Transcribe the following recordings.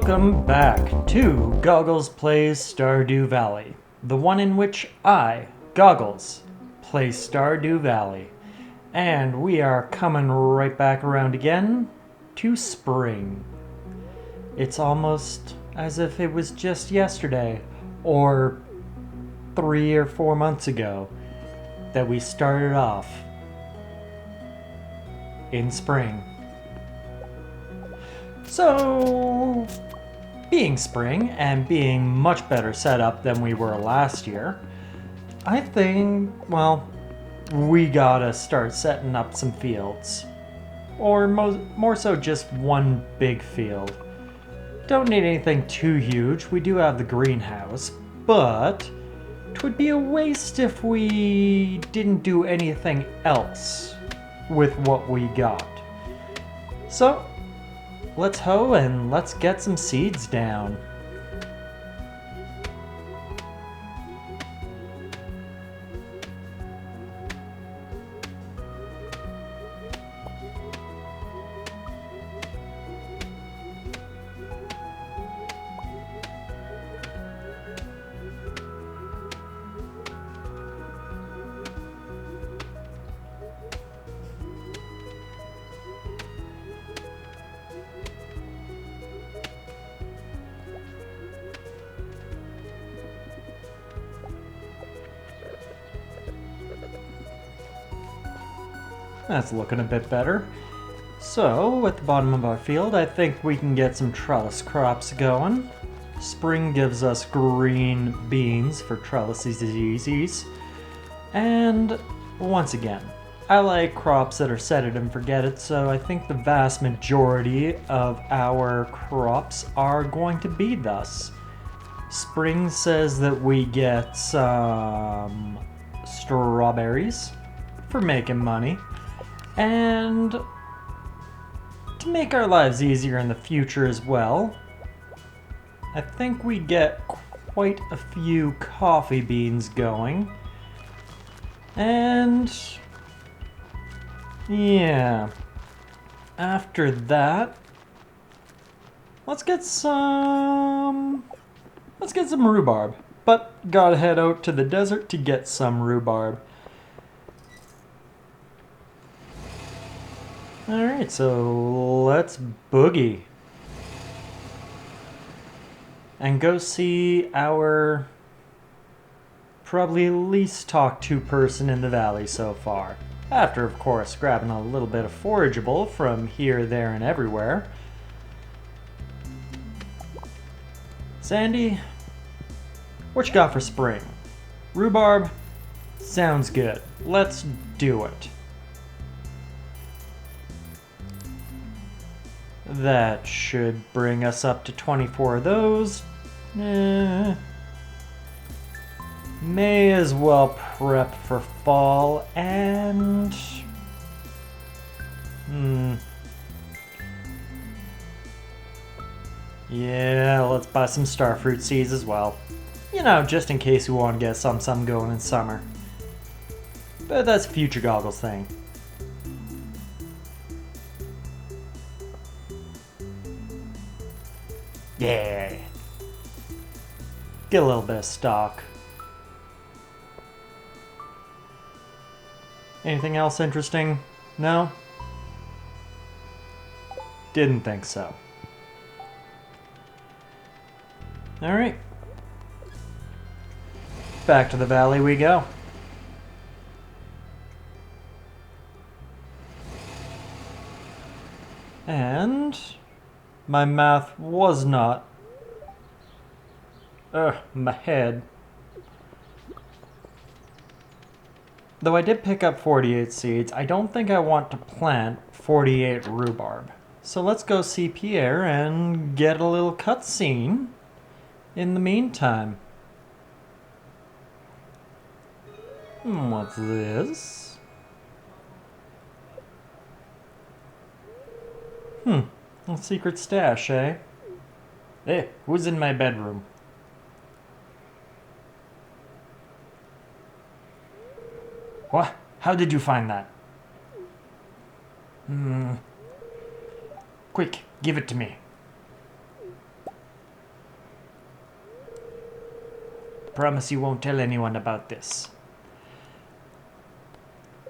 Welcome back to GoGgLz Plays Stardew Valley, the one in which I, GoGgLz, play Stardew Valley. And we are coming right back around again to spring. It's almost as if it was just yesterday, or 3 or 4 months ago, that we started off in spring. So, being spring and being much better set up than we were last year, I think, well, we gotta start setting up some fields. Or more so just one big field. Don't need anything too huge, we do have the greenhouse, but it would be a waste if we didn't do anything else with what we got. So, let's hoe and let's get some seeds down. That's looking a bit better. So, at the bottom of our field, I think we can get some trellis crops going. Spring gives us green beans for trellises. And once again, I like crops that are set it and forget it, so I think the vast majority of our crops are going to be thus. Spring says that we get some strawberries for making money. And to make our lives easier in the future as well, I think we get quite a few coffee beans going. And yeah, after that, let's get some rhubarb. But gotta head out to the desert to get some rhubarb. Alright, so let's boogie. And go see our probably least talked to person in the valley so far. After, of course, grabbing a little bit of forageable from here, there, and everywhere. Sandy, what you got for spring? Rhubarb? Sounds good. Let's do it. That should bring us up to 24 of those. May as well prep for fall and... Yeah, let's buy some starfruit seeds as well. You know, just in case we want to get some going in summer. But that's a future GoGgLz thing. Yeah. Get a little bit of stock. Anything else interesting? No? Didn't think so. Alright. Back to the valley we go. And my math was not... my head. Though I did pick up 48 seeds, I don't think I want to plant 48 rhubarb. So let's go see Pierre and get a little cutscene in the meantime. What's this? A secret stash, eh? Hey, who's in my bedroom? What? How did you find that? Quick, give it to me. Promise you won't tell anyone about this.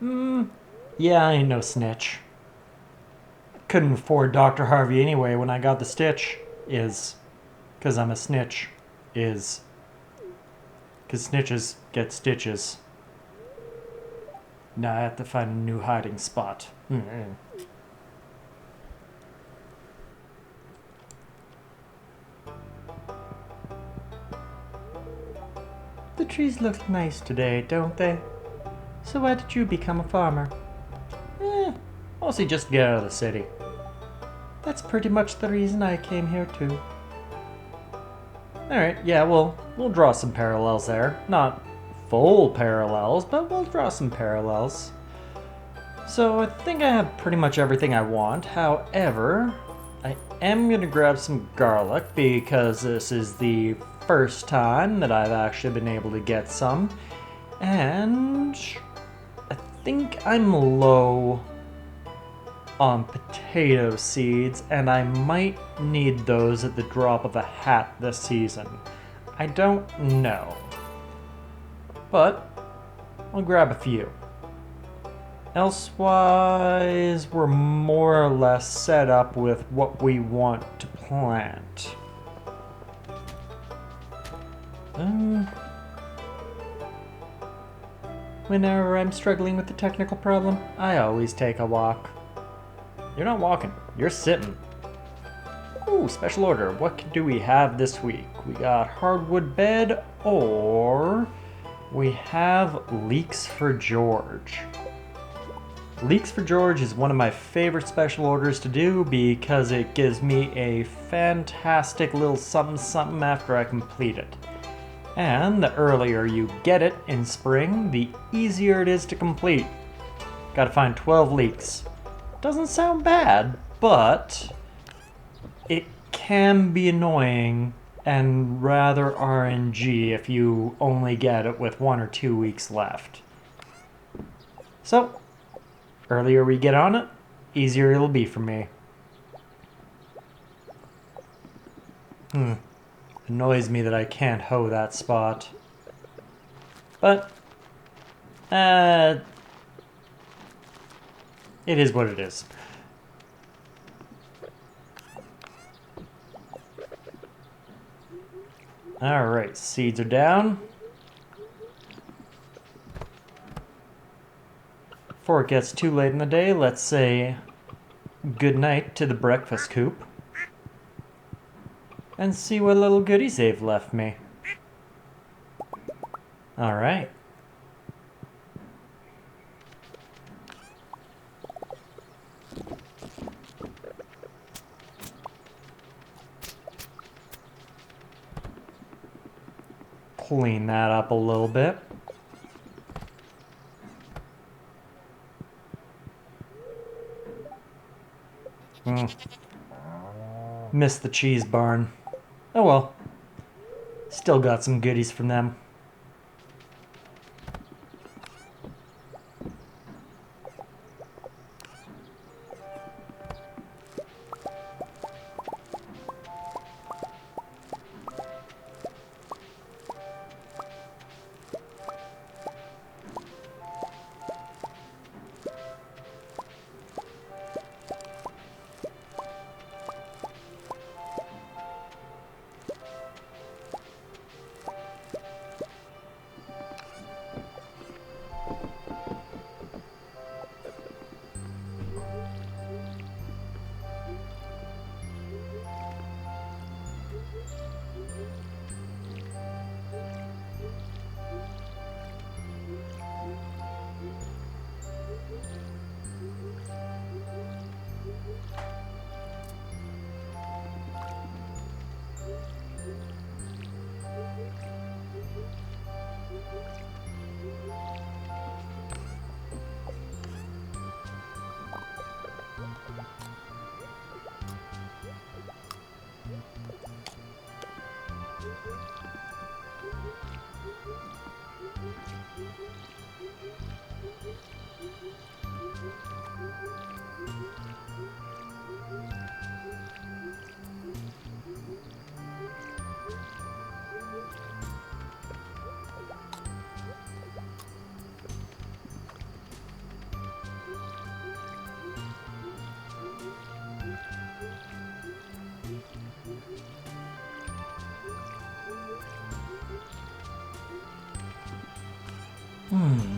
Yeah, I ain't no snitch. Couldn't afford Dr. Harvey anyway when I got the stitch. Is. 'Cause I'm a snitch. Is. 'Cause snitches get stitches. Now I have to find a new hiding spot. The trees look nice today, don't they? So why did you become a farmer? Mostly just to get out of the city. That's pretty much the reason I came here too. Alright, yeah, we'll draw some parallels there. Not full parallels, but we'll draw some parallels. So I think I have pretty much everything I want. However, I am going to grab some garlic because this is the first time that I've actually been able to get some. And I think I'm low on potato seeds, and I might need those at the drop of a hat this season. I don't know. But I'll grab a few. Elsewise, we're more or less set up with what we want to plant. Whenever I'm struggling with a technical problem, I always take a walk. You're not walking, you're sitting. Ooh, special order. What do we have this week? We got hardwood bed, or we have Leeks for George. Leeks for George is one of my favorite special orders to do because it gives me a fantastic little something something after I complete it. And the earlier you get it in spring, the easier it is to complete. Gotta find 12 leeks. Doesn't sound bad, but it can be annoying and rather RNG if you only get it with 1 or 2 weeks left. So, earlier we get on it, easier it'll be for me. Annoys me that I can't hoe that spot. But, it is what it is. Alright, seeds are down. Before it gets too late in the day, let's say good night to the breakfast coop. And see what little goodies they've left me. Alright. Clean that up a little bit. Missed the cheese barn. Oh well. Still got some goodies from them.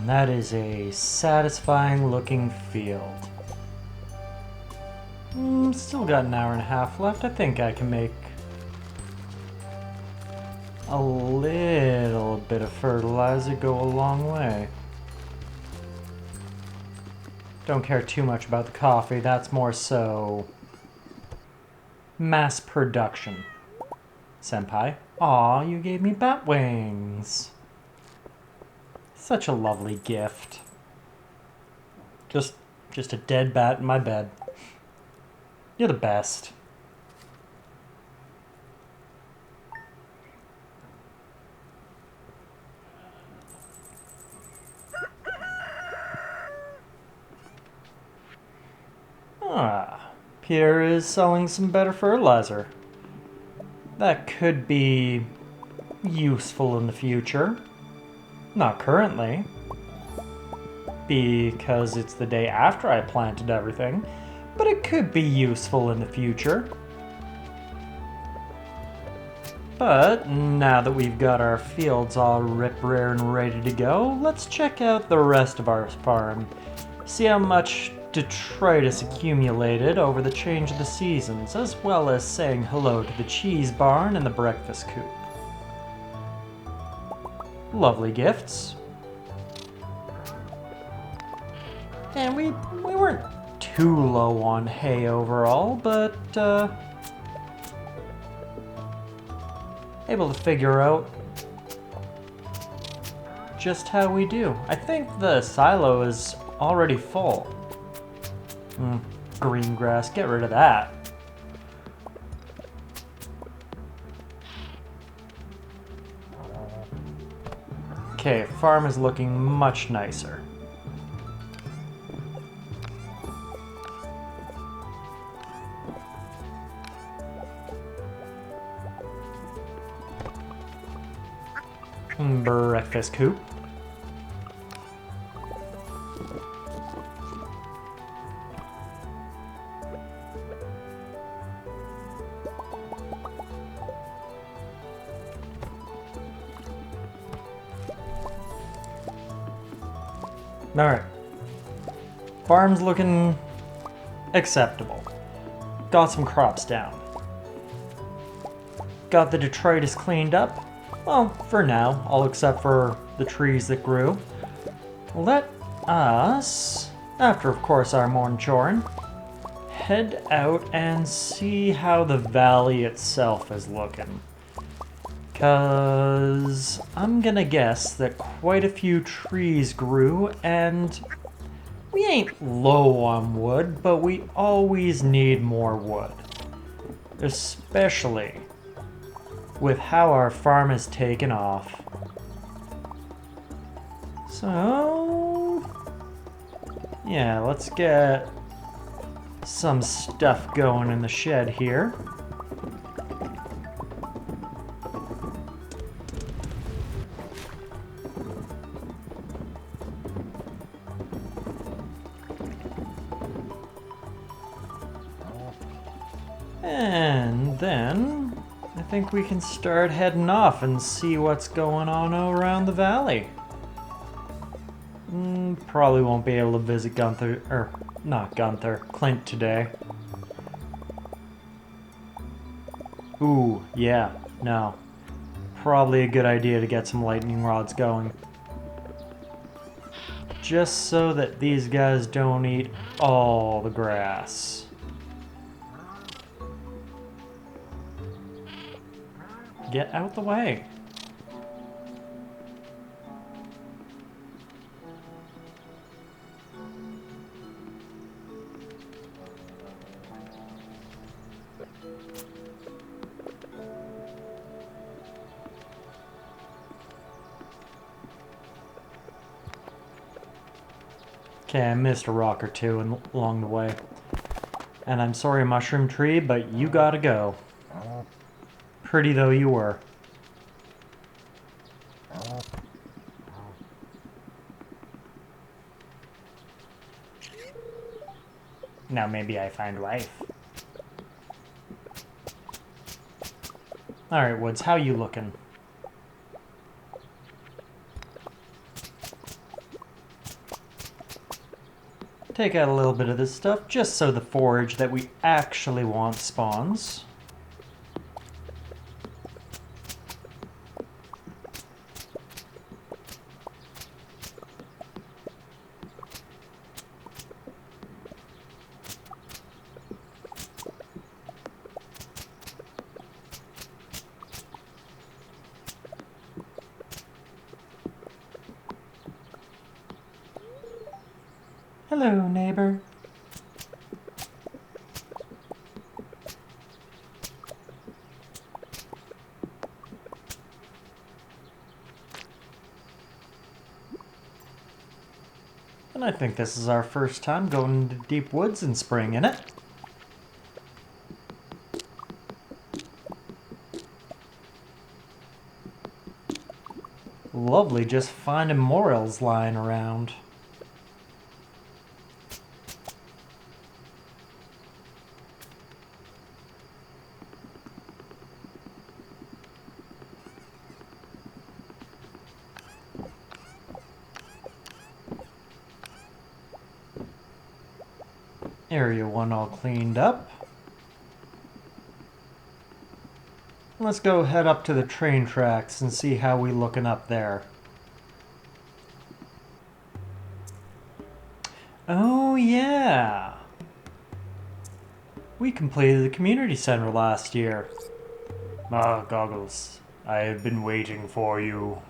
That is a satisfying looking field. Still got an hour and a half left. I think I can make a little bit of fertilizer go a long way. Don't care too much about the coffee. That's more so mass production. Senpai. Aw, you gave me bat wings. Such a lovely gift. Just a dead bat in my bed. You're the best. Pierre is selling some better fertilizer. That could be useful in the future. Not currently, because it's the day after I planted everything, but it could be useful in the future. But now that we've got our fields all rip-rare and ready to go, let's check out the rest of our farm. See how much detritus accumulated over the change of the seasons, as well as saying hello to the cheese barn and the breakfast coop. Lovely gifts. And we weren't too low on hay overall, but able to figure out just how we do. I think the silo is already full. Green grass, get rid of that. Okay, farm is looking much nicer. Breakfast coop. Alright. Farm's looking acceptable. Got some crops down. Got the detritus cleaned up. Well, for now, all except for the trees that grew. Let us, after of course our morning chorin', head out and see how the valley itself is looking. 'Cause I'm gonna guess that quite a few trees grew, and we ain't low on wood, but we always need more wood. Especially with how our farm has taken off. So, yeah, let's get some stuff going in the shed here. And then I think we can start heading off and see what's going on around the valley. Probably won't be able to visit Gunther, or not Gunther, Clint today. Ooh, yeah, no. Probably a good idea to get some lightning rods going. Just so that these guys don't eat all the grass. Get out the way. Okay, I missed a rock or two along the way. And I'm sorry, Mushroom Tree, but you gotta go. Pretty though you were. Now maybe I find life. Alright, Woods, how you looking? Take out a little bit of this stuff just so the forage that we actually want spawns. Hello, neighbor. And I think this is our first time going into deep woods in spring, isn't it? Lovely just finding morels lying around. Area 1 all cleaned up. Let's go head up to the train tracks and see how we looking up there. Oh yeah! We completed the community center last year. Ah, GoGgLz, I have been waiting for you.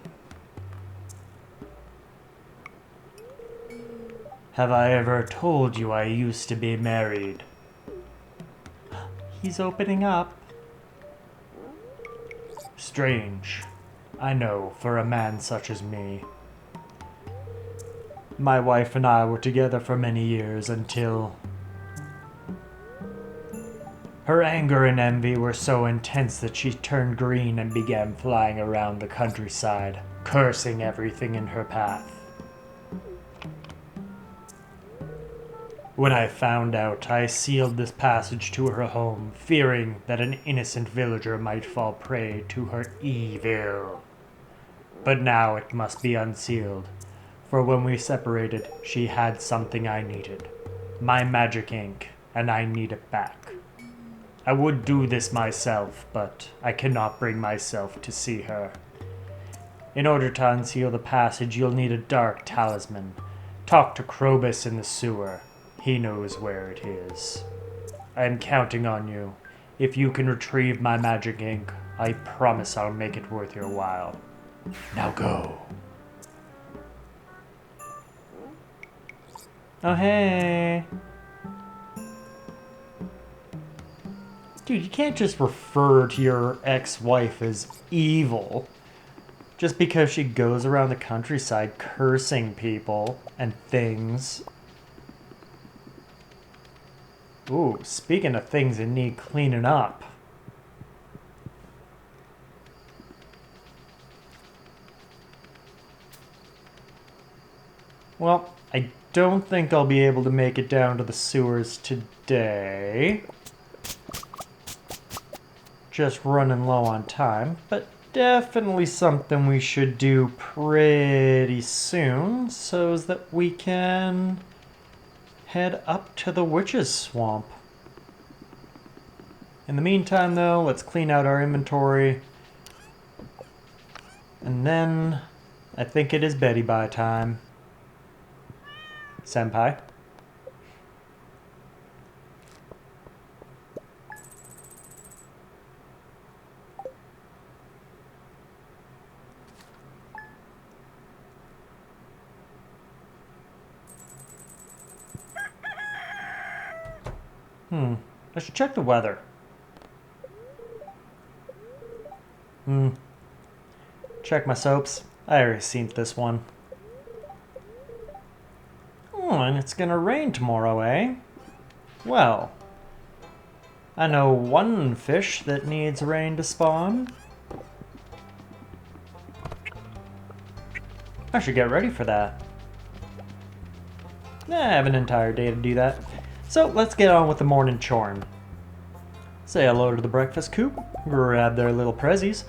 Have I ever told you I used to be married? He's opening up. Strange. I know, for a man such as me. My wife and I were together for many years until... Her anger and envy were so intense that she turned green and began flying around the countryside, cursing everything in her path. When I found out, I sealed this passage to her home, fearing that an innocent villager might fall prey to her evil. But now it must be unsealed, for when we separated, she had something I needed. My magic ink, and I need it back. I would do this myself, but I cannot bring myself to see her. In order to unseal the passage, you'll need a dark talisman. Talk to Krobus in the sewer. He knows where it is. I am counting on you. If you can retrieve my magic ink, I promise I'll make it worth your while. Now go. Oh, hey. Dude, you can't just refer to your ex-wife as evil just because she goes around the countryside cursing people and things. Ooh, speaking of things that need cleaning up. Well, I don't think I'll be able to make it down to the sewers today. Just running low on time, but definitely something we should do pretty soon so that we can head up to the witch's swamp. In the meantime, though, let's clean out our inventory. And then I think it is Betty Bye time. Senpai. I should check the weather. Check my soaps. I already seen this one. Oh, and it's gonna rain tomorrow, eh? Well, I know one fish that needs rain to spawn. I should get ready for that. I have an entire day to do that. So let's get on with the morning chorn. Say hello to the breakfast coop, grab their little prezzies.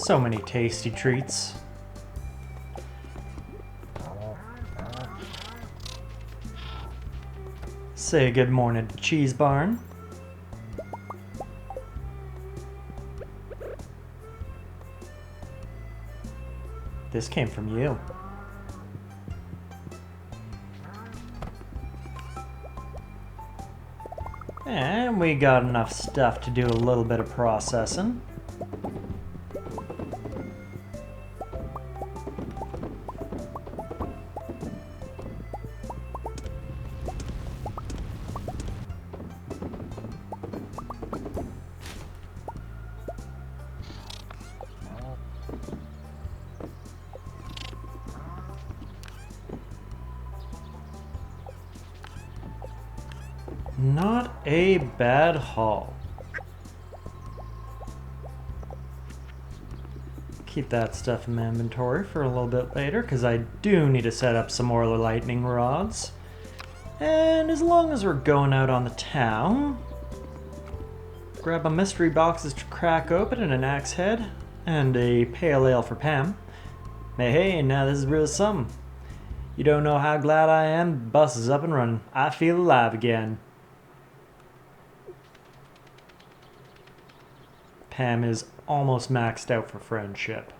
So many tasty treats. Say good morning to Cheese Barn. This came from you. And we got enough stuff to do a little bit of processing. Not a bad haul. Keep that stuff in my inventory for a little bit later, because I do need to set up some more lightning rods. And as long as we're going out on the town, grab a mystery boxes to crack open and an axe head, and a pale ale for Pam. Hey, now this is real something. You don't know how glad I am the bus is up and running. I feel alive again. Pam is almost maxed out for friendship.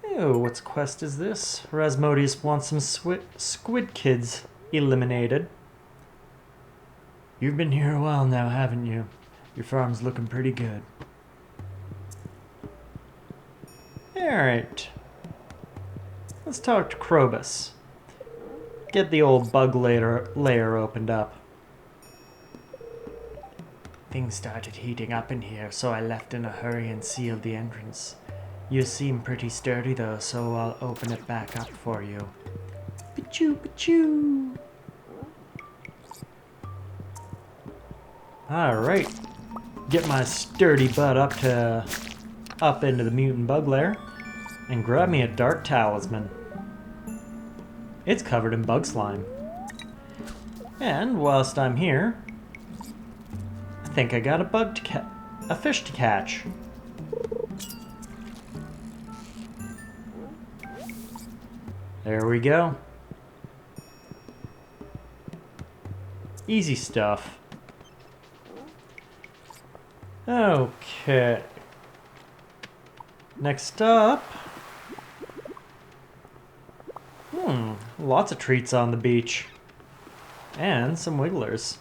Ew, what's quest is this? Rasmodius wants some squid kids eliminated. You've been here a while now, haven't you? Your farm's looking pretty good. Alright. Let's talk to Krobus. Get the old bug lair opened up. Things started heating up in here, so I left in a hurry and sealed the entrance. You seem pretty sturdy though, so I'll open it back up for you. Pachoo, pachoo! Alright. Get my sturdy butt up into the mutant bug lair, and grab me a dark talisman. It's covered in bug slime. And whilst I'm here, I think I got a fish to catch. There we go. Easy stuff. Okay. Next up. Lots of treats on the beach. And some wigglers.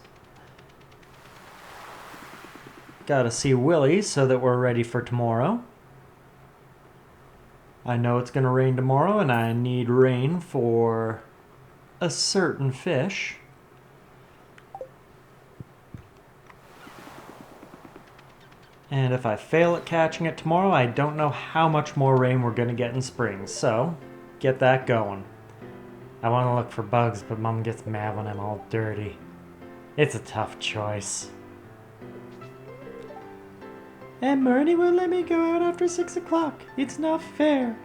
Gotta see Willy so that we're ready for tomorrow. I know it's gonna rain tomorrow and I need rain for a certain fish. And if I fail at catching it tomorrow, I don't know how much more rain we're gonna get in spring, so get that going. I want to look for bugs, but Mom gets mad when I'm all dirty. It's a tough choice. And Marnie won't let me go out after 6 o'clock. It's not fair.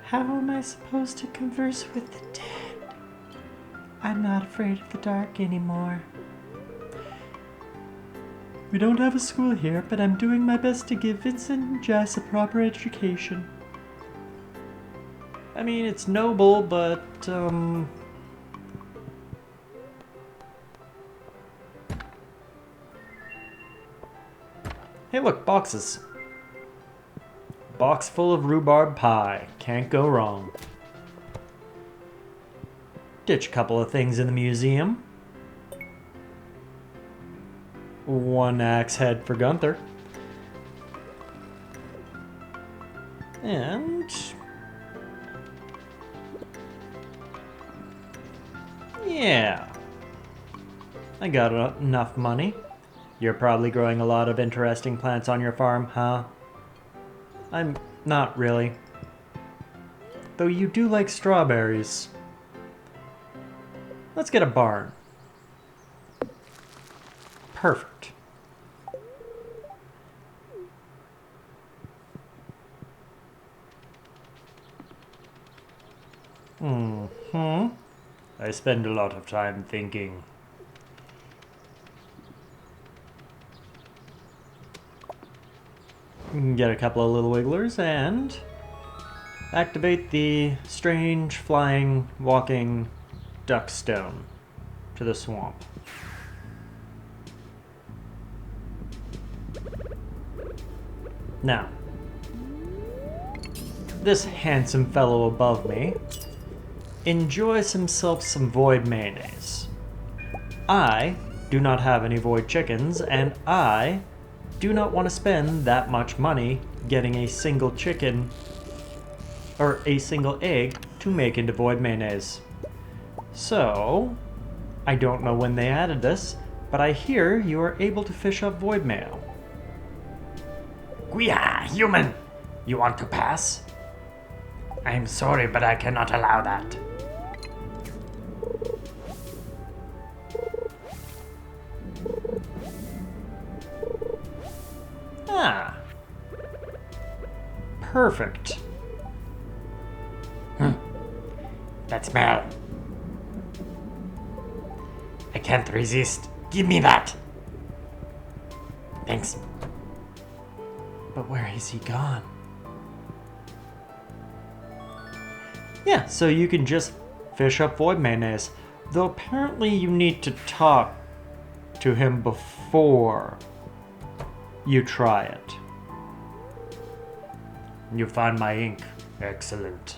How am I supposed to converse with the dead? I'm not afraid of the dark anymore. We don't have a school here, but I'm doing my best to give Vincent and Jess a proper education. I mean, it's noble, but, Hey, look, boxes. Box full of rhubarb pie. Can't go wrong. Ditch a couple of things in the museum. One axe head for Gunther. And yeah, I got enough money. You're probably growing a lot of interesting plants on your farm, huh? I'm not really. Though you do like strawberries. Let's get a barn. Perfect. I spend a lot of time thinking. We can get a couple of little wigglers and activate the strange flying, walking duck stone to the swamp. Now, this handsome fellow above me enjoys himself some void mayonnaise. I do not have any void chickens, and I do not want to spend that much money getting a single chicken or a single egg to make into void mayonnaise. So, I don't know when they added this, but I hear you are able to fish up void mayo. Guya, human! You want to pass? I'm sorry, but I cannot allow that. Ah. Perfect. That smell. I can't resist. Give me that. Thanks. But where has he gone? Yeah, so you can just fish up void mayonnaise. Though apparently you need to talk to him before you try it. You found my ink. Excellent.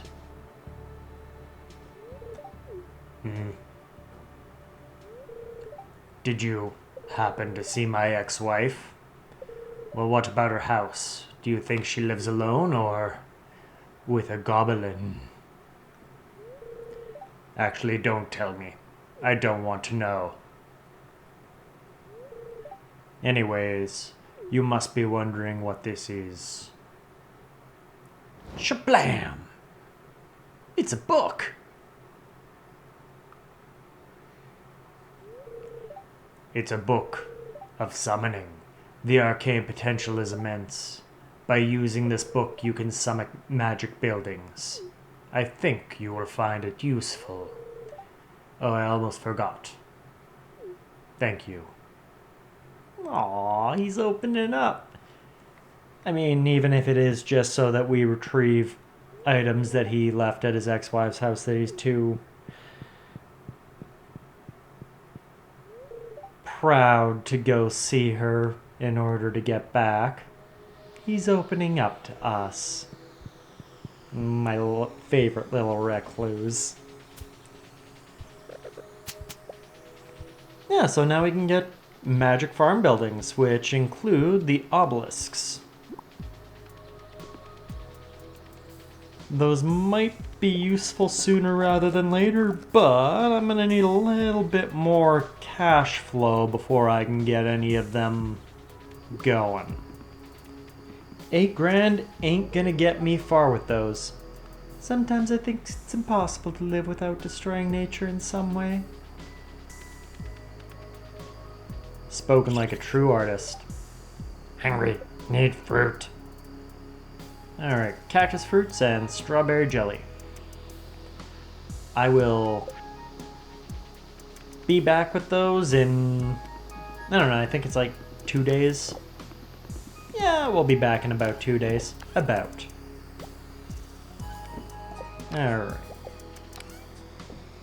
Did you happen to see my ex-wife? Well, what about her house? Do you think she lives alone or with a goblin? Actually, don't tell me. I don't want to know. Anyways, you must be wondering what this is. Shablam! It's a book! It's a book of summoning. The arcane potential is immense. By using this book, you can summon magic buildings. I think you will find it useful. Oh, I almost forgot. Thank you. Aw, he's opening up. I mean, even if it is just so that we retrieve items that he left at his ex-wife's house that he's too proud to go see her in order to get back. He's opening up to us. My favorite little recluse. Yeah, so now we can get magic farm buildings, which include the obelisks. Those might be useful sooner rather than later, but I'm gonna need a little bit more cash flow before I can get any of them going. 8 grand ain't gonna get me far with those. Sometimes I think it's impossible to live without destroying nature in some way. Spoken like a true artist. Hungry. Need fruit. Alright, cactus fruits and strawberry jelly. I will be back with those in, I don't know, I think it's like 2 days. Yeah, we'll be back in about 2 days. About. Alright.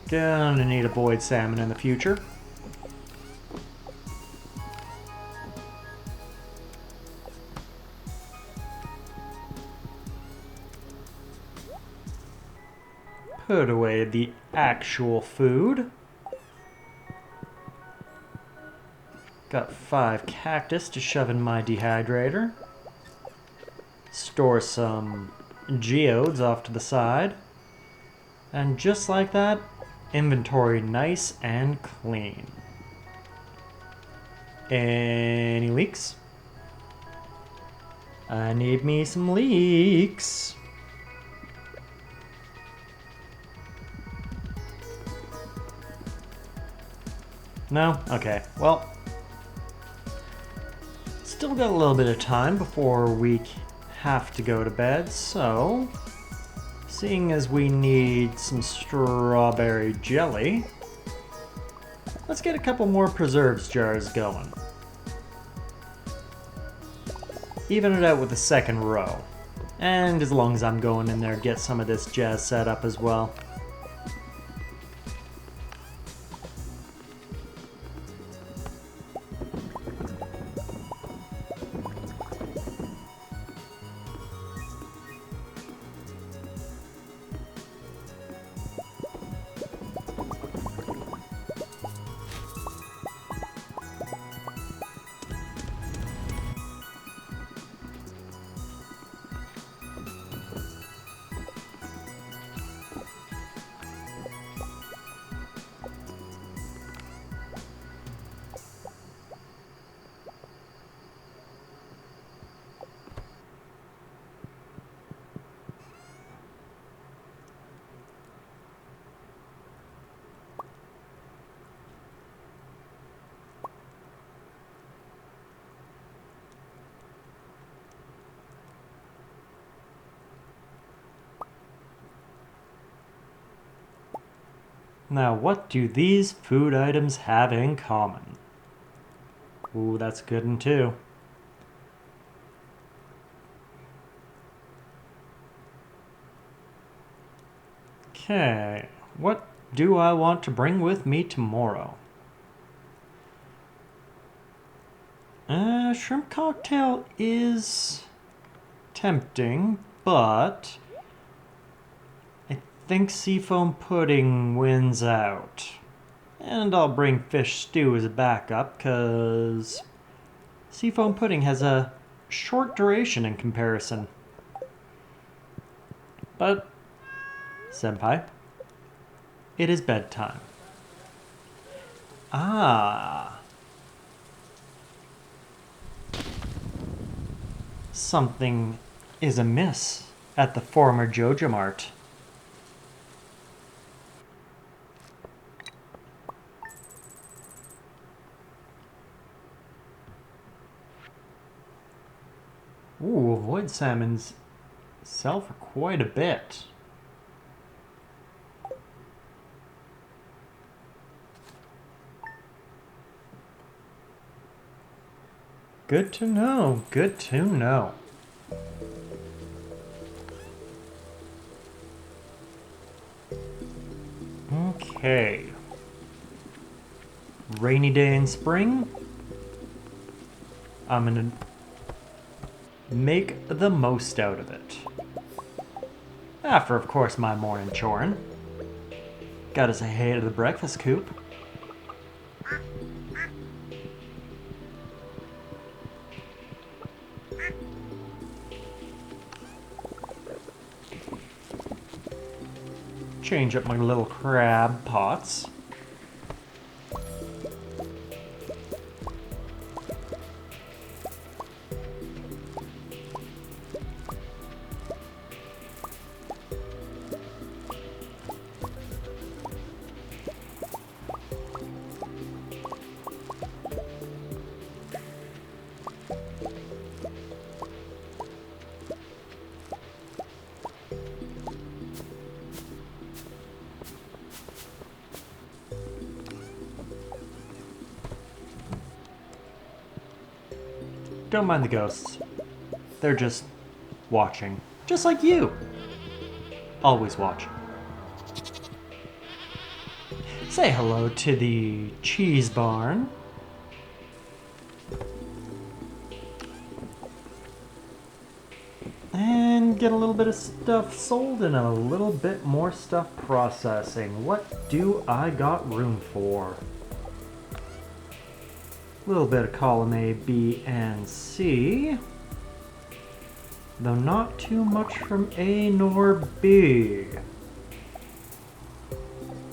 Gonna need a void salmon in the future. Put away the actual food. Got 5 cactus to shove in my dehydrator. Store some geodes off to the side. And just like that, inventory nice and clean. Any leaks? I need me some leeks. No? Okay. Well, still got a little bit of time before we have to go to bed, so seeing as we need some strawberry jelly, let's get a couple more preserves jars going. even it out with the second row. And as long as I'm going in there, get some of this jazz set up as well. Now, what do these food items have in common? Ooh, that's good one too. Okay, what do I want to bring with me tomorrow? Shrimp cocktail is tempting, but I think seafoam pudding wins out. And I'll bring fish stew as a backup, because seafoam pudding has a short duration in comparison. But, senpai, it is bedtime. Ah. Something is amiss at the former Joja Mart. Ooh, avoid salmons sell for quite a bit. Good to know, good to know. Okay. Rainy day in spring. I'm gonna make the most out of it. After, of course, my morning chorin'. Gotta say hey to the breakfast coop. Change up my little crab pots. Don't mind the ghosts. They're just watching. Just like you. Always watching. Say hello to the cheese barn. And get a little bit of stuff sold and a little bit more stuff processing. What do I got room for? A little bit of column A, B, and C. Though not too much from A nor B.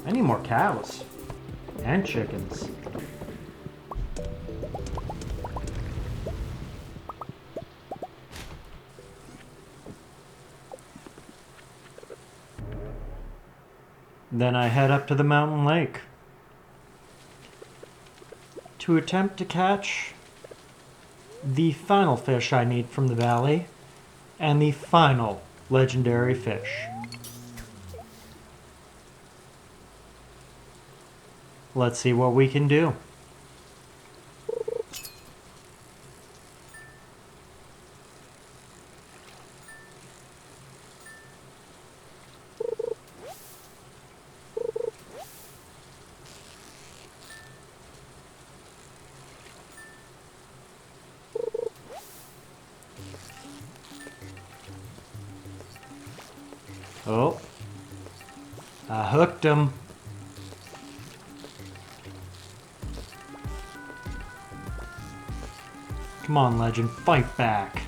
I need more cows. And chickens. Then I head up to the mountain lake to attempt to catch the final fish I need from the valley and the final legendary fish. Let's see what we can do. Oh. I hooked him. Come on, Legend, fight back.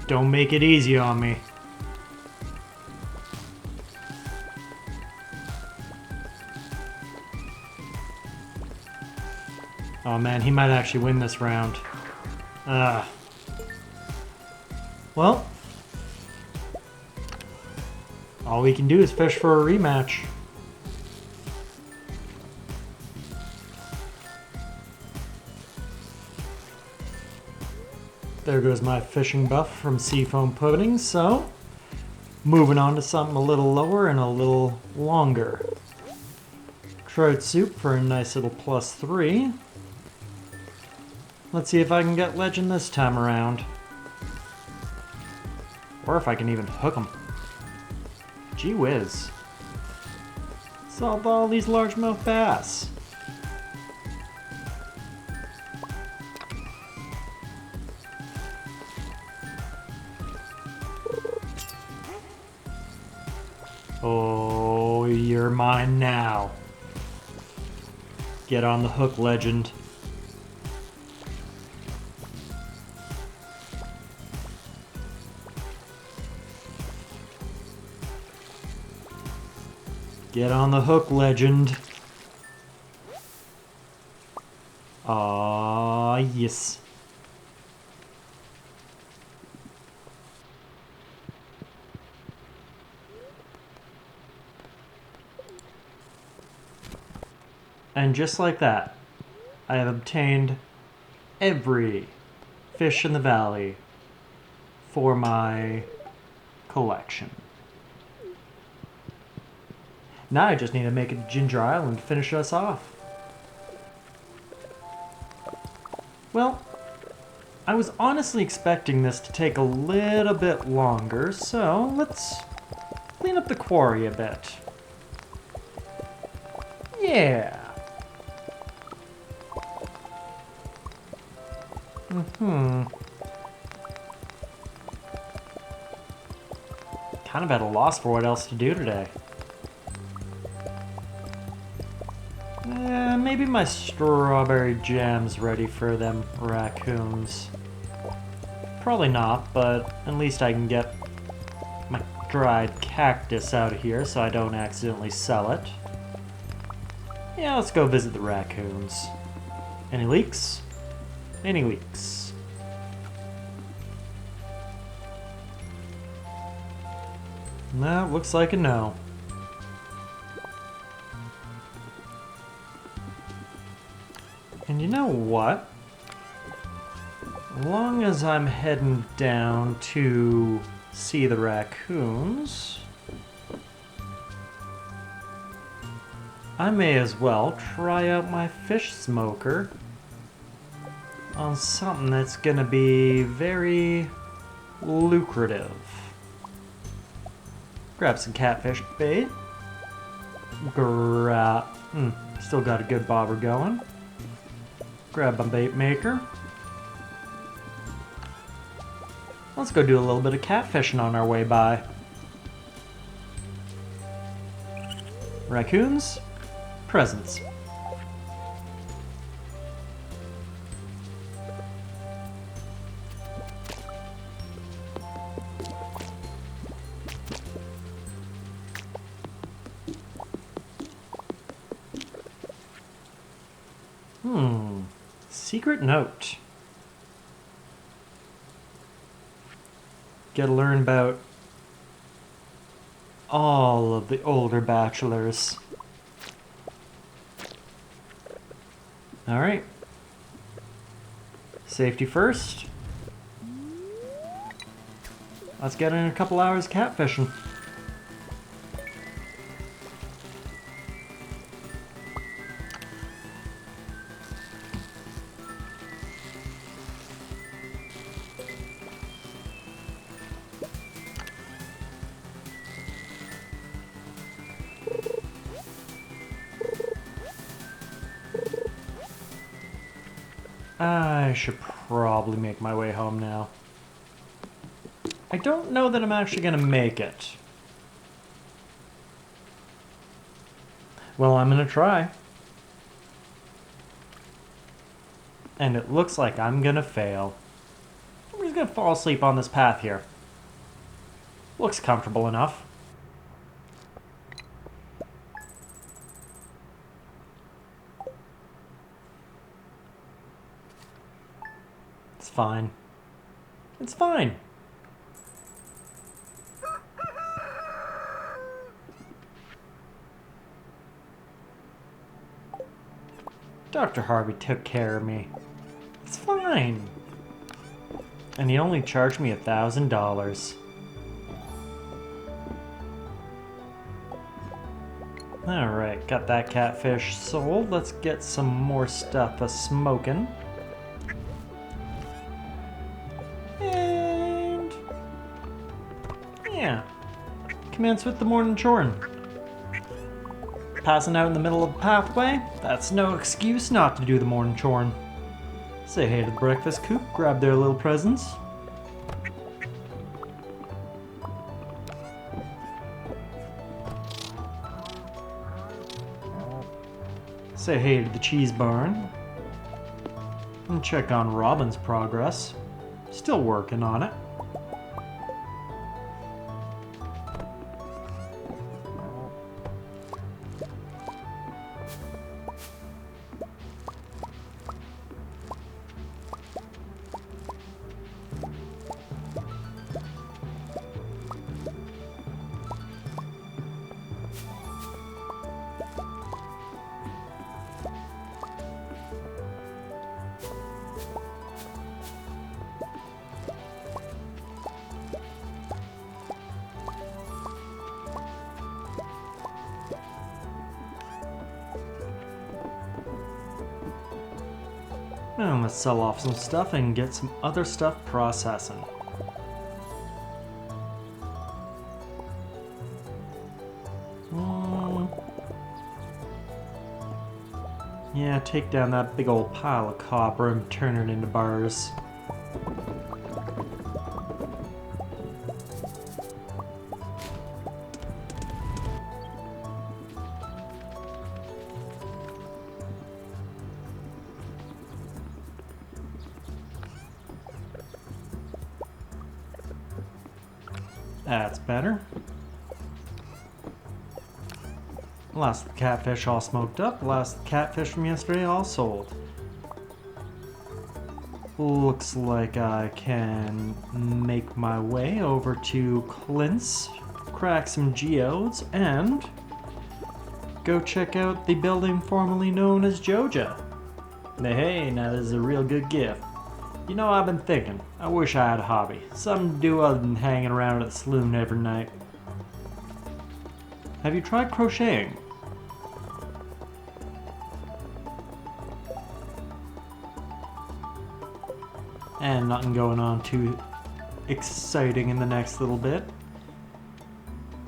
Don't make it easy on me. Oh man, he might actually win this round. Well, all we can do is fish for a rematch. There goes my fishing buff from Seafoam Pudding, so moving on to something a little lower and a little longer. Trout soup for a nice little +3. Let's see if I can get Legend this time around. Or if I can even hook him. Gee whiz. Solved all these largemouth bass. Oh, you're mine now. Get on the hook, Legend. Get on the hook, Legend. Ah, yes. And just like that, I have obtained every fish in the valley for my collection. Now I just need to make it to Ginger Island to finish us off. Well, I was honestly expecting this to take a little bit longer, so let's clean up the quarry a bit. Yeah. Kind of at a loss for what else to do today. Maybe my strawberry jam's ready for them raccoons. Probably not, but at least I can get my dried cactus out of here so I don't accidentally sell it. Yeah, let's go visit the raccoons. Any leaks? Any leaks? No, looks like a no. And you know what? As long as I'm heading down to see the raccoons, I may as well try out my fish smoker on something that's gonna be very lucrative. Grab some catfish bait. Still got a good bobber going. Grab my bait maker. Let's go do a little bit of catfishing on our way by. Raccoons, presents. Secret note. Get to learn about all of the older bachelors. Alright. Safety first. Let's get in a couple hours catfishing. I should probably make my way home now. I don't know that I'm actually gonna make it. Well, I'm gonna try. And it looks like I'm gonna fail. I'm just gonna fall asleep on this path here. Looks comfortable enough. It's fine. It's fine. Dr. Harvey took care of me. It's fine. And he only charged me $1,000. Alright, got that catfish sold. Let's get some more stuff a-smoking. And... yeah. Commence with the morning chorin'. Passing out in the middle of the pathway? That's no excuse not to do the morning chorin'. Say hey to the breakfast coop, grab their little presents. Say hey to the cheese barn. And check on Robin's progress. Still working on it. And let's sell off some stuff and get some other stuff processing. Yeah, take down that big old pile of copper and turn it into bars. That's better. Last of the catfish all smoked up. Last of the catfish from yesterday all sold. Looks like I can make my way over to Clint's, crack some geodes, and go check out the building formerly known as Joja. Hey, now this is a real good gift. You know, I've been thinking, I wish I had a hobby. Something to do other than hanging around at the saloon every night. Have you tried crocheting? And nothing going on too exciting in the next little bit.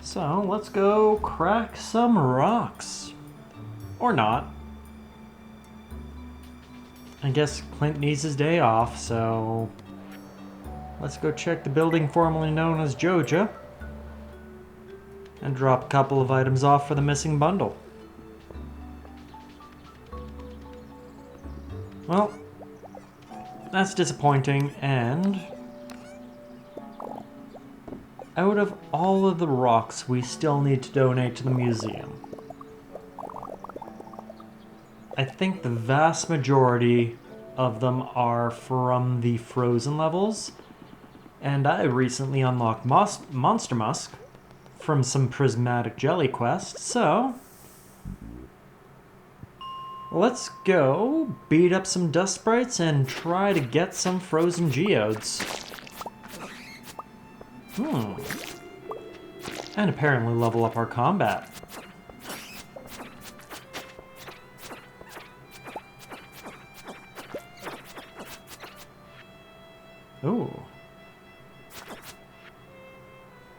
So, let's go crack some rocks. Or not. I guess Clint needs his day off, so let's go check the building formerly known as Joja and drop a couple of items off for the missing bundle. Well, that's disappointing, and out of all of the rocks we still need to donate to the museum, I think the vast majority of them are from the frozen levels, and I recently unlocked Monster Musk from some prismatic jelly quests, so let's go beat up some dust sprites and try to get some frozen geodes. And apparently level up our combat. Ooh.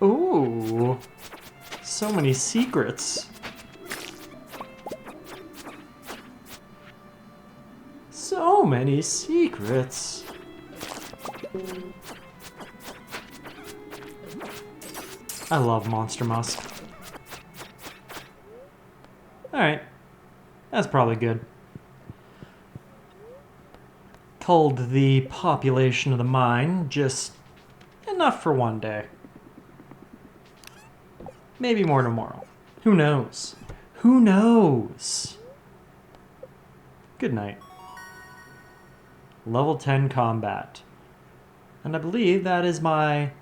Ooh. So many secrets. So many secrets. I love Monster Musk. Alright. That's probably good. Culled the population of the mine, just enough for one day. Maybe more tomorrow. Who knows? Who knows? Good night. Level 10 combat. And I believe that is my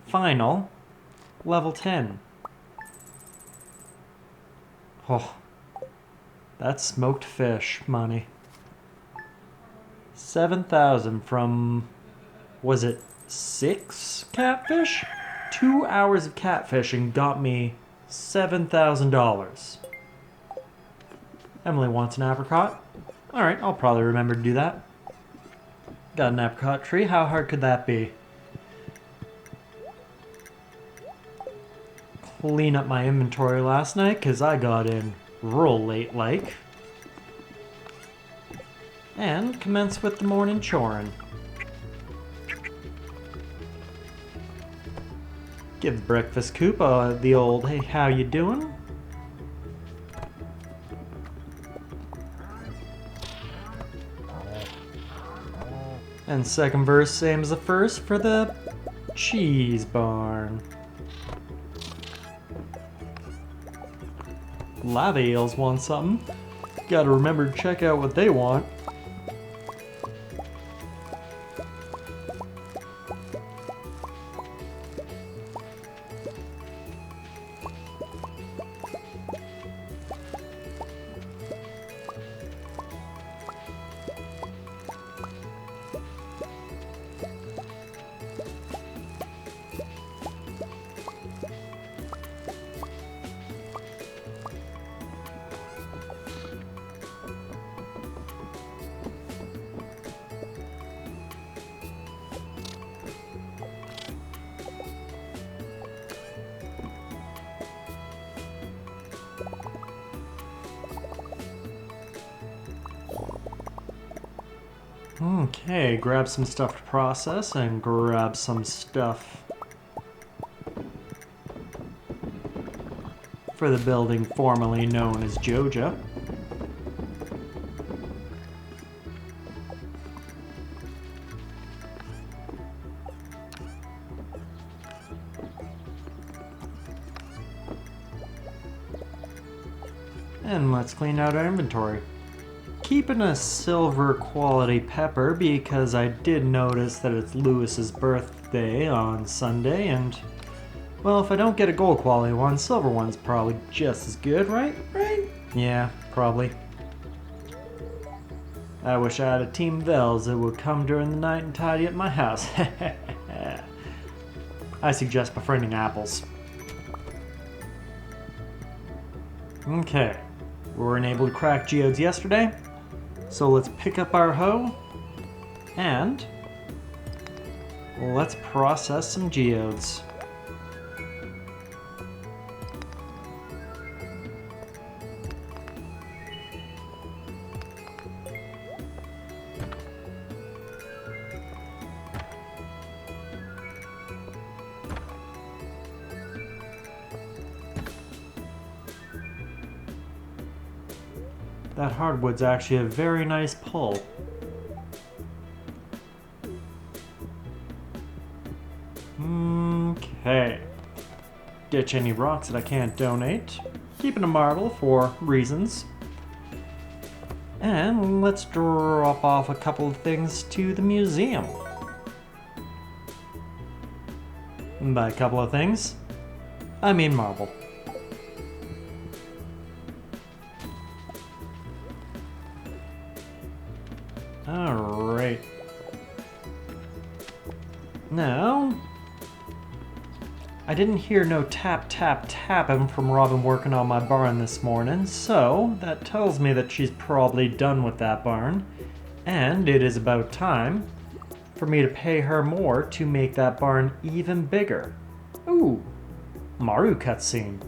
final level 10. Oh, that's smoked fish money. 7,000 from, was it 6 catfish? 2 hours of catfishing got me $7,000. Emily wants an apricot. Alright, I'll probably remember to do that. Got an apricot tree. How hard could that be? Clean up my inventory last night because I got in real late like. And commence with the morning chorin'. Give the breakfast coop the old, hey, how you doing? And second verse, same as the first for the cheese barn. Lava Ales want something. Gotta remember to check out what they want. Okay, grab some stuff to process and grab some stuff for the building formerly known as Joja. And let's clean out our inventory. Keeping a silver quality pepper because I did notice that it's Lewis's birthday on Sunday, and well, if I don't get a gold quality one, silver one's probably just as good, right? Right? Yeah, probably. I wish I had a team of elves that would come during the night and tidy up my house. I suggest befriending apples. Okay, we weren't able to crack geodes yesterday. So let's pick up our hoe and let's process some geodes. That hardwood's actually a very nice pull. Okay. Ditch any rocks that I can't donate. Keeping a marble for reasons. And let's drop off a couple of things to the museum. And by a couple of things, I mean marble. Alright. Now, I didn't hear no tapping from Robin working on my barn this morning, so that tells me that she's probably done with that barn, and it is about time for me to pay her more to make that barn even bigger. Ooh, Maru cutscene.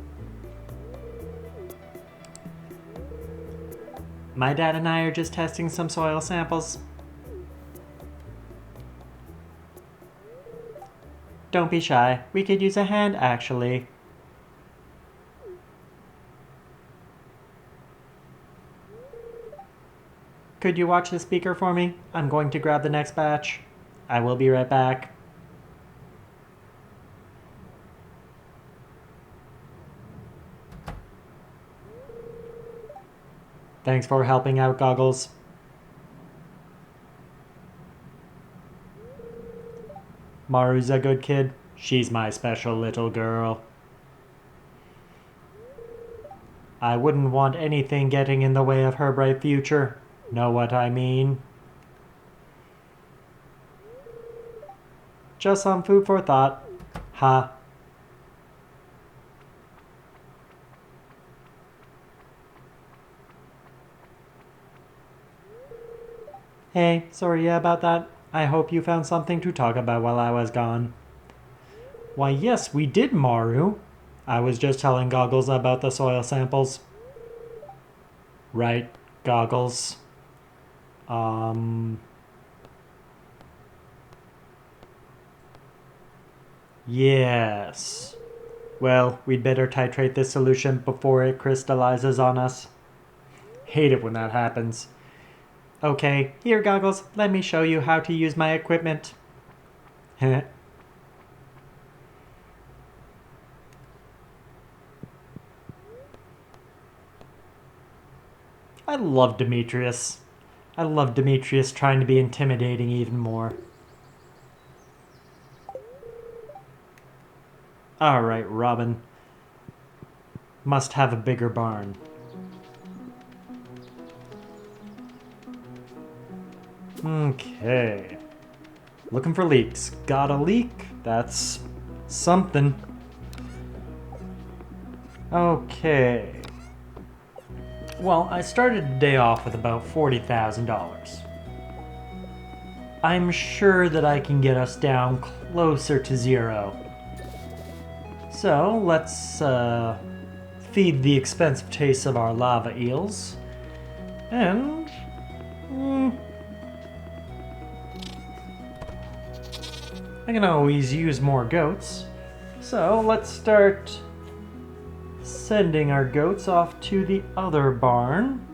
My dad and I are just testing some soil samples. Don't be shy. We could use a hand, actually. Could you watch the speaker for me? I'm going to grab the next batch. I will be right back. Thanks for helping out, GoGgLz. Maru's a good kid. She's my special little girl. I wouldn't want anything getting in the way of her bright future. Know what I mean? Just some food for thought. Ha. Hey, sorry about that. I hope you found something to talk about while I was gone. Why, yes, we did, Maru. I was just telling GoGgLz about the soil samples. Right, GoGgLz. Yes. Well, we'd better titrate this solution before it crystallizes on us. Hate it when that happens. Okay, here, GoGgLz, let me show you how to use my equipment. Heh. I love Demetrius. I love Demetrius trying to be intimidating even more. Alright, Robin. Must have a bigger barn. Okay. Looking for leaks. Got a leak. That's something. Okay. Well, I started the day off with about $40,000. I'm sure that I can get us down closer to zero. So, let's feed the expensive tastes of our lava eels. And... I can always use more goats. So, let's start sending our goats off to the other barn.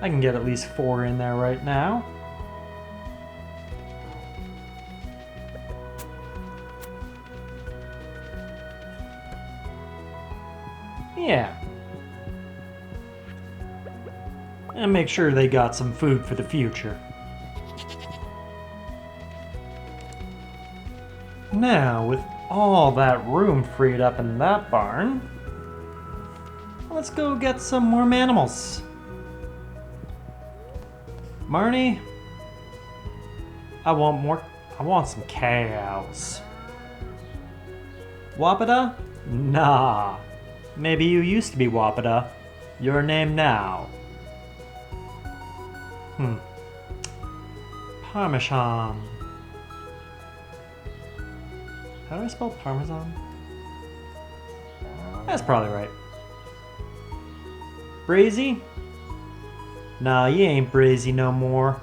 I can get at least 4 in there right now. Yeah. And make sure they got some food for the future. Now, with all that room freed up in that barn, let's go get some more manimals. Marnie, I want some cows. Wapata? Nah. Maybe you used to be Wapata. Your name now. Parmesan. How do I spell Parmesan? That's probably right. Brazy? Nah, you ain't Brazy no more.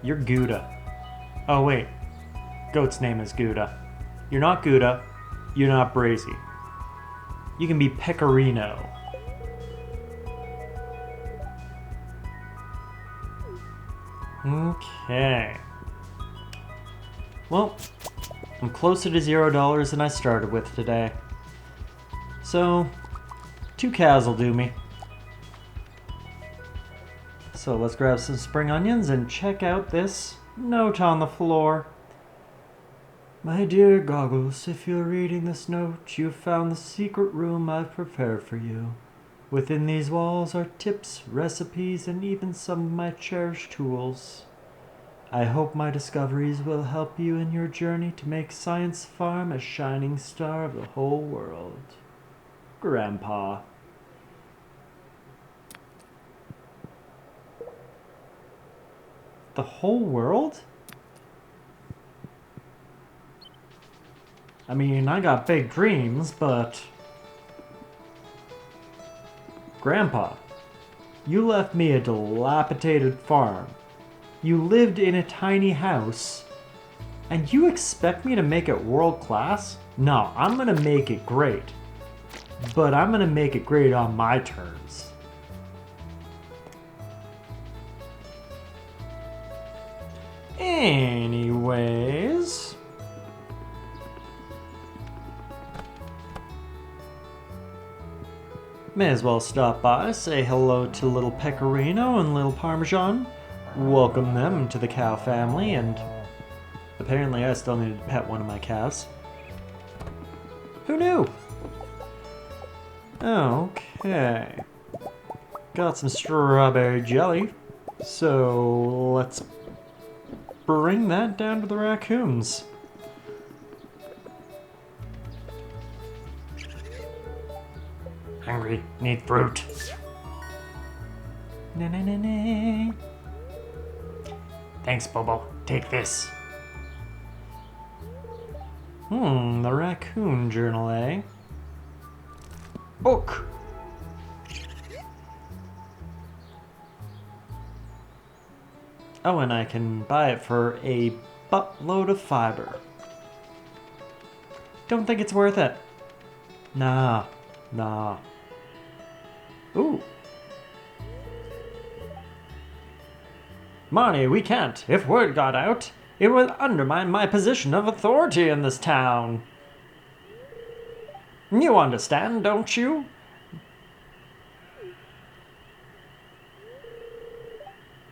You're Gouda. Oh wait, goat's name is Gouda. You're not Gouda, you're not Brazy. You can be Pecorino. Okay. Well, I'm closer to $0 than I started with today. So, 2 cows will do me. So let's grab some spring onions and check out this note on the floor. My dear GoGgLz, if you're reading this note, you've found the secret room I've prepared for you. Within these walls are tips, recipes, and even some of my cherished tools. I hope my discoveries will help you in your journey to make Science Farm a shining star of the whole world. Grandpa. The whole world? I mean, I got big dreams, but... Grandpa, you left me a dilapidated farm. You lived in a tiny house, and you expect me to make it world class? No, I'm gonna make it great. But I'm gonna make it great on my terms. Anyways... May as well stop by, say hello to little Pecorino and little Parmesan, welcome them to the cow family, and apparently I still needed to pet one of my calves. Who knew? Okay. Got some strawberry jelly, so let's bring that down to the raccoons. Hungry, need fruit. Na na na na. Thanks, Bobo. Take this. The raccoon journal, eh? Book! Oh, and I can buy it for a buttload of fiber. Don't think it's worth it. Nah. Ooh. Marnie, we can't. If word got out, it would undermine my position of authority in this town. You understand, don't you?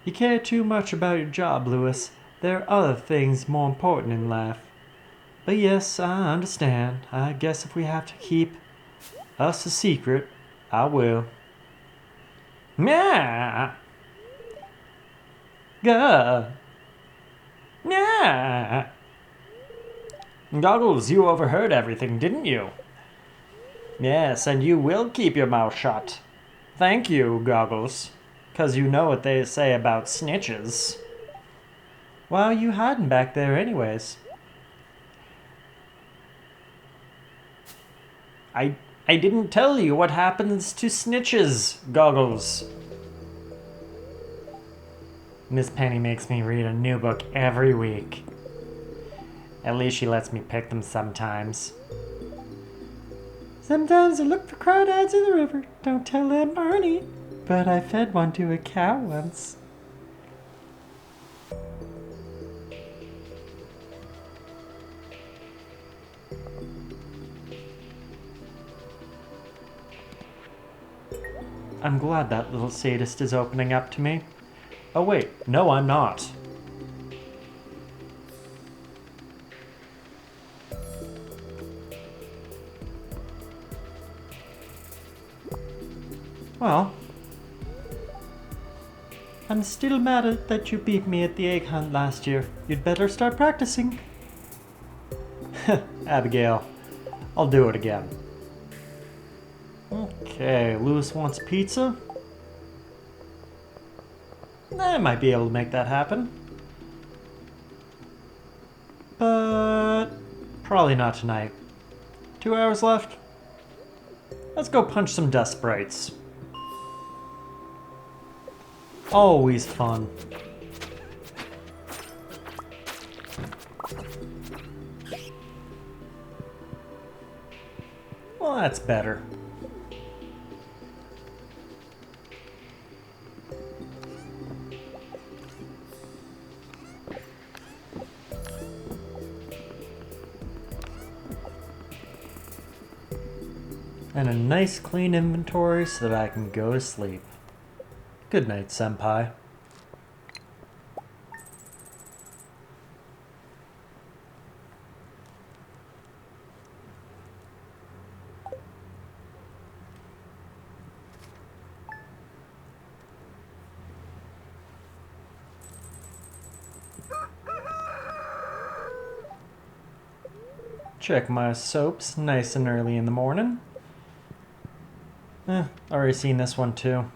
You care too much about your job, Lewis. There are other things more important in life. But yes, I understand. I guess if we have to keep us a secret, I will. Yeah. Gah. Yeah. GoGgLz, you overheard everything, didn't you? Yes, and you will keep your mouth shut. Thank you, GoGgLz, 'cause you know what they say about snitches. Why are you hiding back there anyways? I didn't tell you what happens to snitches, GoGgLz. Miss Penny makes me read a new book every week. At least she lets me pick them sometimes. Sometimes I look for crawdads in the river. Don't tell Aunt Barney. But I fed one to a cow once. I'm glad that little sadist is opening up to me. Oh wait, no I'm not. Well, I'm still mad at that you beat me at the egg hunt last year. You'd better start practicing. Abigail, I'll do it again. Okay, Lewis wants pizza. I might be able to make that happen. But probably not tonight. 2 hours left. Let's go punch some dust sprites. Always fun. Well, that's better. And a nice clean inventory so that I can go to sleep. Good night, Senpai. Check my soaps nice and early in the morning. Already seen this one too.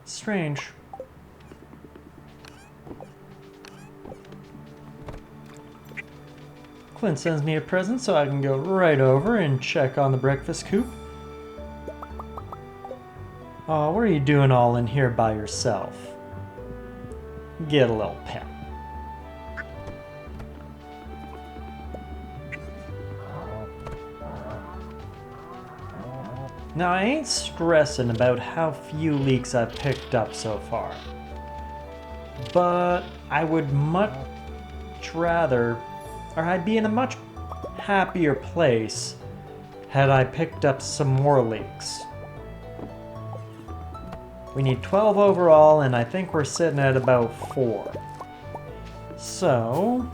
Strange. Clint sends me a present so I can go right over and check on the breakfast coop. Oh, what are you doing all in here by yourself? Get a little pep. Now, I ain't stressing about how few leaks I've picked up so far, but I would much much rather, or I'd be in a much happier place had I picked up some more leeks. We need 12 overall, and I think we're sitting at about 4. So,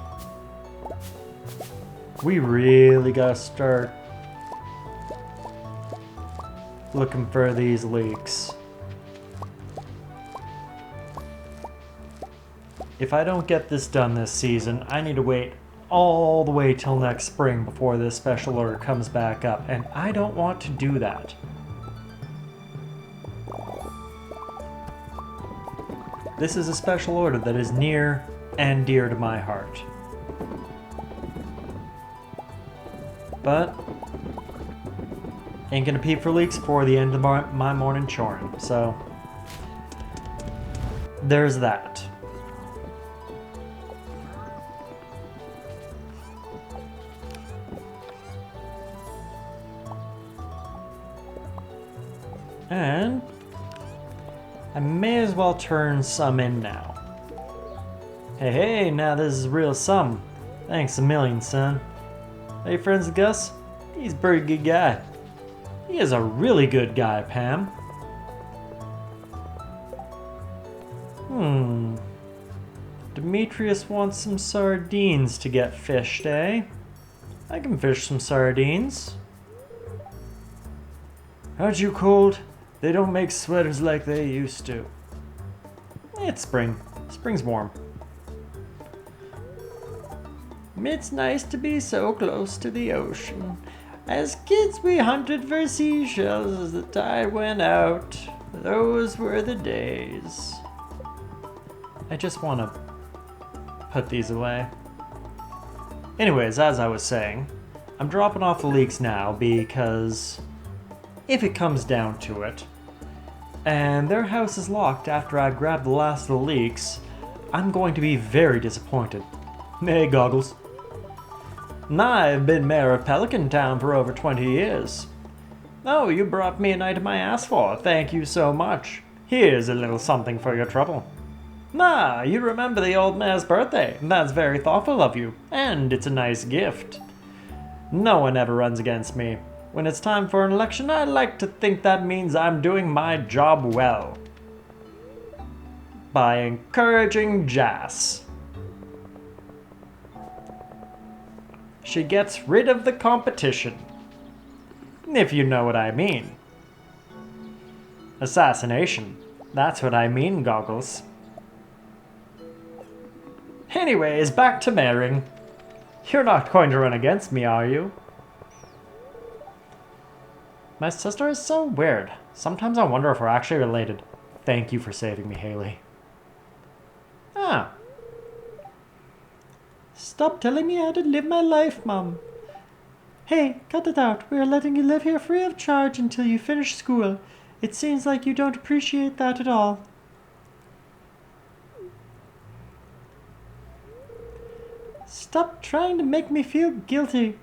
we really gotta start looking for these leeks. If I don't get this done this season, I need to wait all the way till next spring before this special order comes back up, and I don't want to do that. This is a special order that is near and dear to my heart. But ain't gonna peep for leaks before the end of my morning choring, so there's that. And I may as well turn some in now. Hey, now this is real some. Thanks a million, son. Hey, friends of Gus? He's a pretty good guy. He is a really good guy, Pam. Demetrius wants some sardines to get fished, eh? I can fish some sardines. Aren't you cold? They don't make sweaters like they used to. It's spring. Spring's warm. It's nice to be so close to the ocean. As kids we hunted for seashells as the tide went out. Those were the days. I just want to put these away. Anyways, as I was saying, I'm dropping off the leeks now because if it comes down to it, and their house is locked after I grab the last of the leeks, I'm going to be very disappointed. Hey, GoGgLz. I've been mayor of Pelican Town for over 20 years. Oh, you brought me a night of my ass for. Thank you so much. Here's a little something for your trouble. You remember the old mayor's birthday. That's very thoughtful of you, and it's a nice gift. No one ever runs against me. When it's time for an election, I like to think that means I'm doing my job well. By encouraging Jas. She gets rid of the competition. If you know what I mean. Assassination. That's what I mean, GoGgLz. Anyways, back to marrying. You're not going to run against me, are you? My sister is so weird. Sometimes I wonder if we're actually related. Thank you for saving me, Haley. Stop telling me how to live my life, Mom. Hey, cut it out. We are letting you live here free of charge until you finish school. It seems like you don't appreciate that at all. Stop trying to make me feel guilty.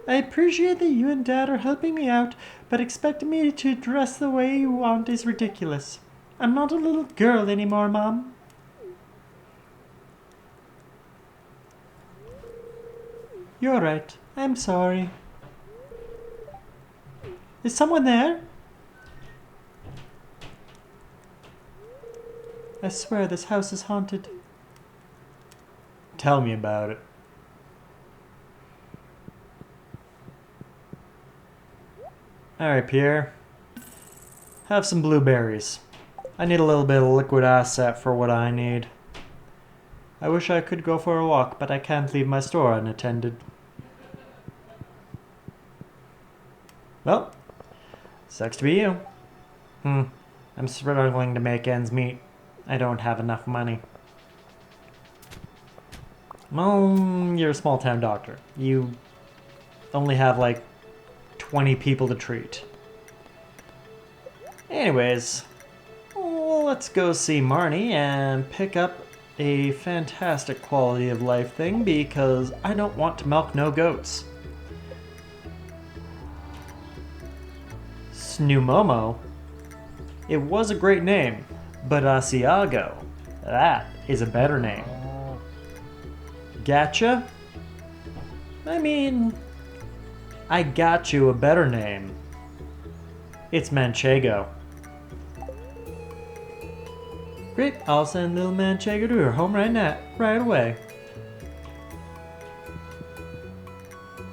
I appreciate that you and Dad are helping me out, but expecting me to dress the way you want is ridiculous. I'm not a little girl anymore, Mom. You're right. I'm sorry. Is someone there? I swear this house is haunted. Tell me about it. Alright, Pierre. Have some blueberries. I need a little bit of liquid asset for what I need. I wish I could go for a walk, but I can't leave my store unattended. Well, sucks to be you. I'm struggling to make ends meet. I don't have enough money. Well, you're a small town doctor. You only have like 20 people to treat. Anyways, let's go see Marnie and pick up a fantastic quality of life thing because I don't want to milk no goats. Snoomomo? It was a great name, but Asiago, that is a better name. Gotcha? I mean, I got you a better name. It's Manchego. Great, I'll send little Manchego to her home right away.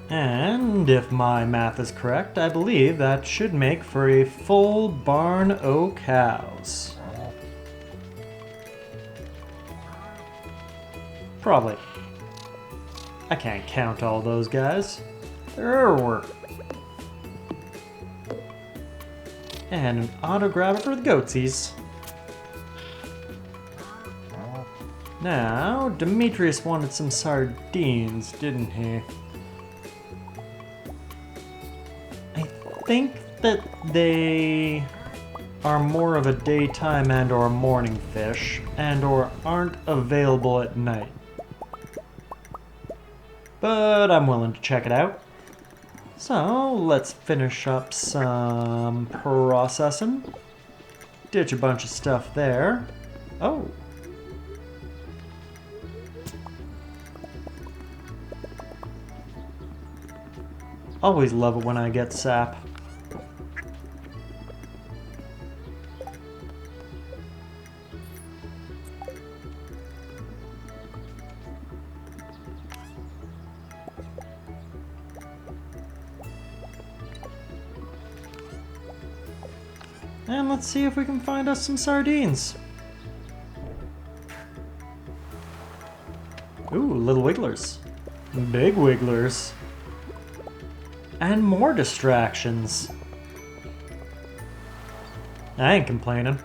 And if my math is correct, I believe that should make for a full barn o' cows. Probably. I can't count all those guys. They're work. And an auto grabber for the goatsies. Now, Demetrius wanted some sardines, didn't he? I think that they are more of a daytime and or morning fish and or aren't available at night. But I'm willing to check it out. So let's finish up some processing. Ditch a bunch of stuff there. Oh. Always love it when I get sap. And let's see if we can find us some sardines. Ooh, little wigglers. Big wigglers. And more distractions. I ain't complaining.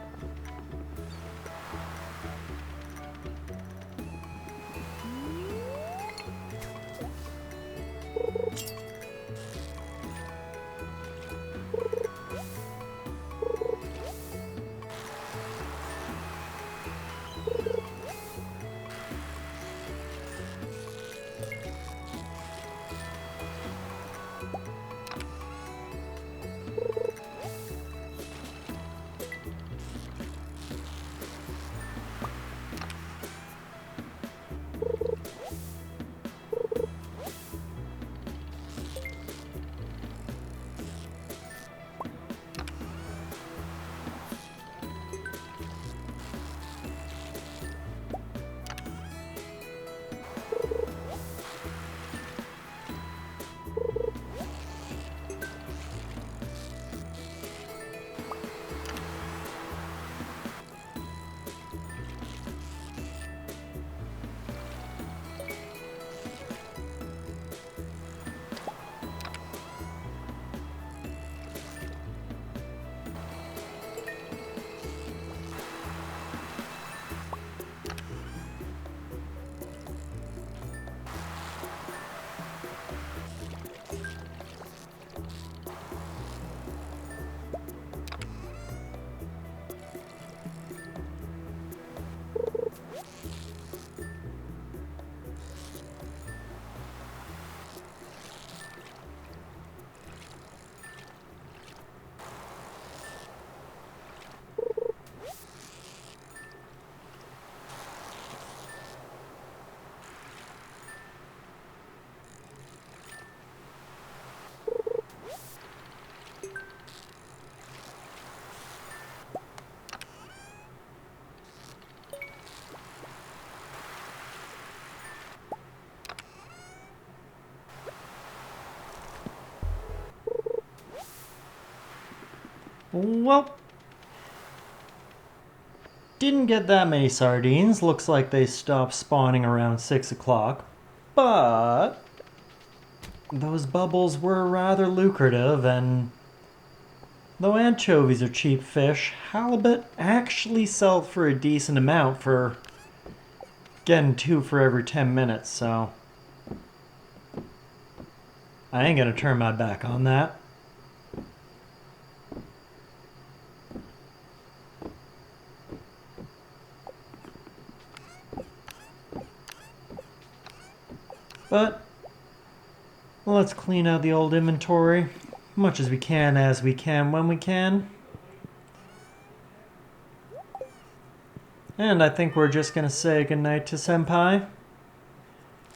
Well, didn't get that many sardines. Looks like they stopped spawning around 6 o'clock. But those bubbles were rather lucrative, and though anchovies are cheap fish, halibut actually sell for a decent amount for getting 2 for every 10 minutes, so I ain't gonna turn my back on that. But let's clean out the old inventory, much as we can, when we can. And I think we're just gonna say goodnight to Senpai.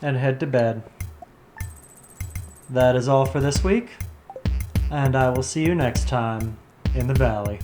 and head to bed. That is all for this week, and I will see you next time in the valley.